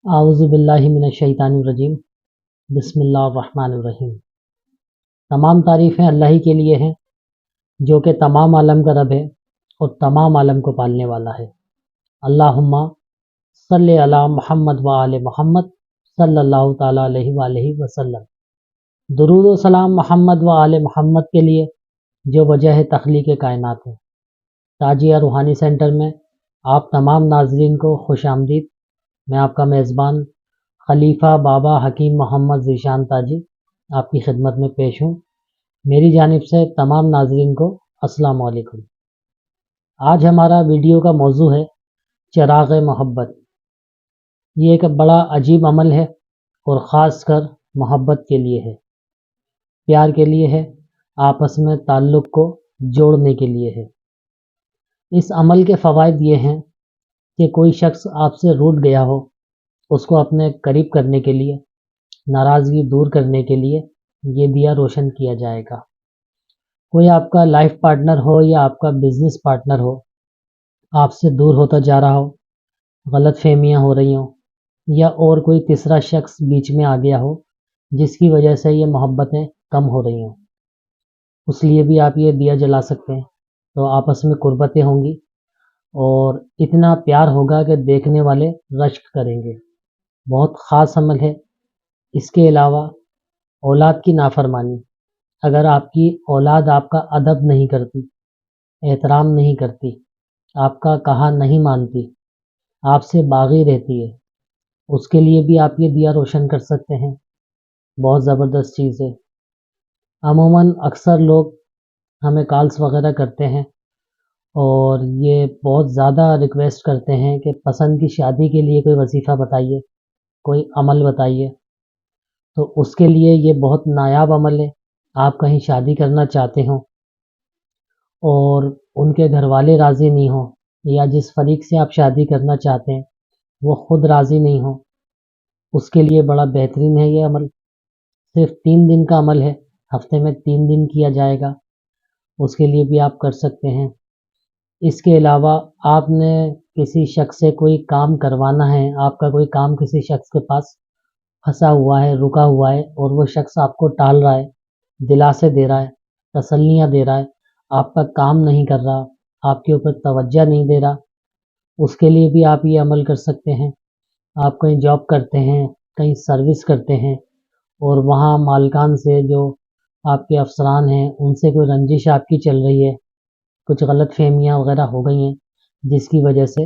اعوذ باللہ من الشیطان الرجیم بسم اللہ الرحمن الرحیم۔ تمام تعریفیں اللہ ہی کے لیے ہیں جو کہ تمام عالم کا رب ہے اور تمام عالم کو پالنے والا ہے۔ اللہم صلی علی محمد و آل محمد صلی اللہ تعالیٰ علیہ وآلہ وسلم۔ درود و سلام محمد و آل محمد کے لیے جو وجہ تخلیق کائنات ہے۔ تاجیہ روحانی سینٹر میں آپ تمام ناظرین کو خوش آمدید۔ میں آپ کا میزبان خلیفہ بابا حکیم محمد ذیشان تاجی آپ کی خدمت میں پیش ہوں۔ میری جانب سے تمام ناظرین کو السلام علیکم۔ آج ہمارا ویڈیو کا موضوع ہے چراغ محبت۔ یہ ایک بڑا عجیب عمل ہے اور خاص کر محبت کے لیے ہے، پیار کے لیے ہے، آپس میں تعلق کو جوڑنے کے لیے ہے۔ اس عمل کے فوائد یہ ہیں کہ کوئی شخص آپ سے روٹھ گیا ہو، اس کو اپنے قریب کرنے کے لیے، ناراضگی دور کرنے کے لیے یہ دیا روشن کیا جائے گا۔ کوئی آپ کا لائف پارٹنر ہو یا آپ کا بزنس پارٹنر ہو، آپ سے دور ہوتا جا رہا ہو، غلط فہمیاں ہو رہی ہوں یا اور کوئی تیسرا شخص بیچ میں آ گیا ہو جس کی وجہ سے یہ محبتیں کم ہو رہی ہوں، اس لیے بھی آپ یہ دیا جلا سکتے ہیں۔ تو آپس میں قربتیں ہوں گی اور اتنا پیار ہوگا کہ دیکھنے والے رشک کریں گے۔ بہت خاص عمل ہے۔ اس کے علاوہ اولاد کی نافرمانی، اگر آپ کی اولاد آپ کا ادب نہیں کرتی، احترام نہیں کرتی، آپ کا کہا نہیں مانتی، آپ سے باغی رہتی ہے، اس کے لیے بھی آپ یہ دیا روشن کر سکتے ہیں۔ بہت زبردست چیز ہے۔ عموماً اکثر لوگ ہمیں کالس وغیرہ کرتے ہیں اور یہ بہت زیادہ ریکویسٹ کرتے ہیں کہ پسند کی شادی کے لیے کوئی وظیفہ بتائیے، کوئی عمل بتائیے۔ تو اس کے لیے یہ بہت نایاب عمل ہے۔ آپ کہیں شادی کرنا چاہتے ہوں اور ان کے گھر والے راضی نہیں ہوں یا جس فریق سے آپ شادی کرنا چاہتے ہیں وہ خود راضی نہیں ہوں، اس کے لیے بڑا بہترین ہے یہ عمل۔ صرف 3 دن کا عمل ہے، ہفتے میں 3 دن کیا جائے گا، اس کے لیے بھی آپ کر سکتے ہیں۔ اس کے علاوہ آپ نے کسی شخص سے کوئی کام کروانا ہے، آپ کا کوئی کام کسی شخص کے پاس پھنسا ہوا ہے، رکا ہوا ہے اور وہ شخص آپ کو ٹال رہا ہے، دلاسے دے رہا ہے، تسلیاں دے رہا ہے، آپ کا کام نہیں کر رہا، آپ کے اوپر توجہ نہیں دے رہا، اس کے لیے بھی آپ یہ عمل کر سکتے ہیں۔ آپ کہیں جاب کرتے ہیں، کہیں سروس کرتے ہیں اور وہاں مالکان سے جو آپ کے افسران ہیں ان سے کوئی رنجش آپ کی چل رہی ہے، کچھ غلط فہمیاں وغیرہ ہو گئی ہیں جس کی وجہ سے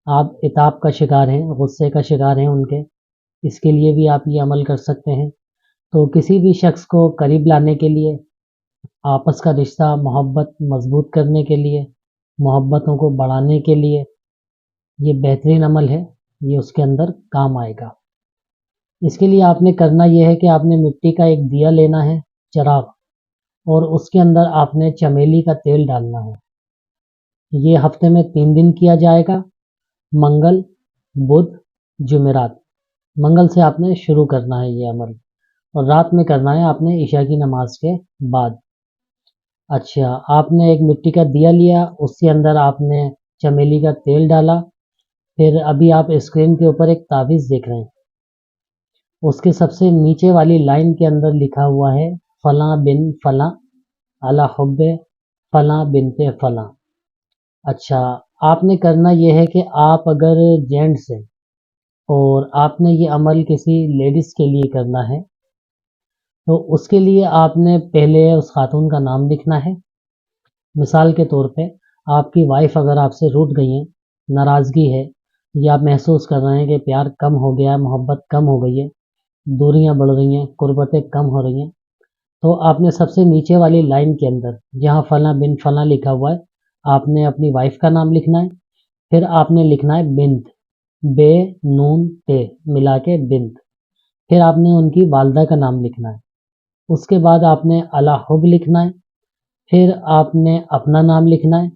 آپ عتاب کا شکار ہیں، غصے کا شکار ہیں ان کے، اس کے لیے بھی آپ یہ عمل کر سکتے ہیں۔ تو کسی بھی شخص کو قریب لانے کے لیے، آپس کا رشتہ محبت مضبوط کرنے کے لیے، محبتوں کو بڑھانے کے لیے یہ بہترین عمل ہے، یہ اس کے اندر کام آئے گا۔ اس کے لیے آپ نے کرنا یہ ہے کہ آپ نے مٹی کا ایک دیا لینا ہے، چراغ، اور اس کے اندر آپ نے چمیلی کا تیل ڈالنا ہے۔ یہ ہفتے میں 3 دن کیا جائے گا، منگل، بدھ، جمعرات۔ منگل سے آپ نے شروع کرنا ہے یہ عمل اور رات میں کرنا ہے آپ نے عشاء کی نماز کے بعد۔ اچھا، آپ نے ایک مٹی کا دیا لیا، اس کے اندر آپ نے چمیلی کا تیل ڈالا، پھر ابھی آپ اسکرین کے اوپر ایک تعویذ دیکھ رہے ہیں، اس کے سب سے نیچے والی لائن کے اندر لکھا ہوا ہے فلاں بن فلاں علی حب فلاں بنت فلاں۔ اچھا، آپ نے کرنا یہ ہے کہ آپ اگر جینٹس ہیں اور آپ نے یہ عمل کسی لیڈیز کے لیے کرنا ہے تو اس کے لیے آپ نے پہلے اس خاتون کا نام لکھنا ہے۔ مثال کے طور پہ آپ کی وائف اگر آپ سے روٹھ گئی ہیں، ناراضگی ہے یا آپ محسوس کر رہے ہیں کہ پیار کم ہو گیا ہے، محبت کم ہو گئی ہے، دوریاں بڑھ رہی ہیں، قربتیں کم ہو رہی ہیں، تو آپ نے سب سے نیچے والی لائن کے اندر جہاں فلاں بن فلاں لکھا ہوا ہے آپ نے اپنی وائف کا نام لکھنا ہے، پھر آپ نے لکھنا ہے بنت، بے نون تے ملا کے بنت، پھر آپ نے ان کی والدہ کا نام لکھنا ہے، اس کے بعد آپ نے علی حب لکھنا ہے، پھر آپ نے اپنا نام لکھنا ہے،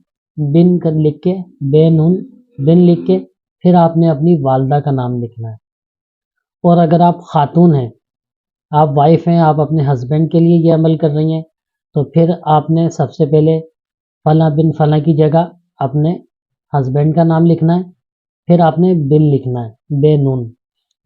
بن کر لکھ کے، بے نون بن لکھ کے، پھر آپ نے اپنی والدہ کا نام لکھنا ہے۔ اور اگر آپ خاتون ہیں، آپ وائف ہیں، آپ اپنے ہسبینڈ کے لیے یہ عمل کر رہی ہیں، تو پھر آپ نے سب سے پہلے فلاں بن فلاں کی جگہ اپنے ہسبینڈ کا نام لکھنا ہے، پھر آپ نے بن لکھنا ہے، بے نون،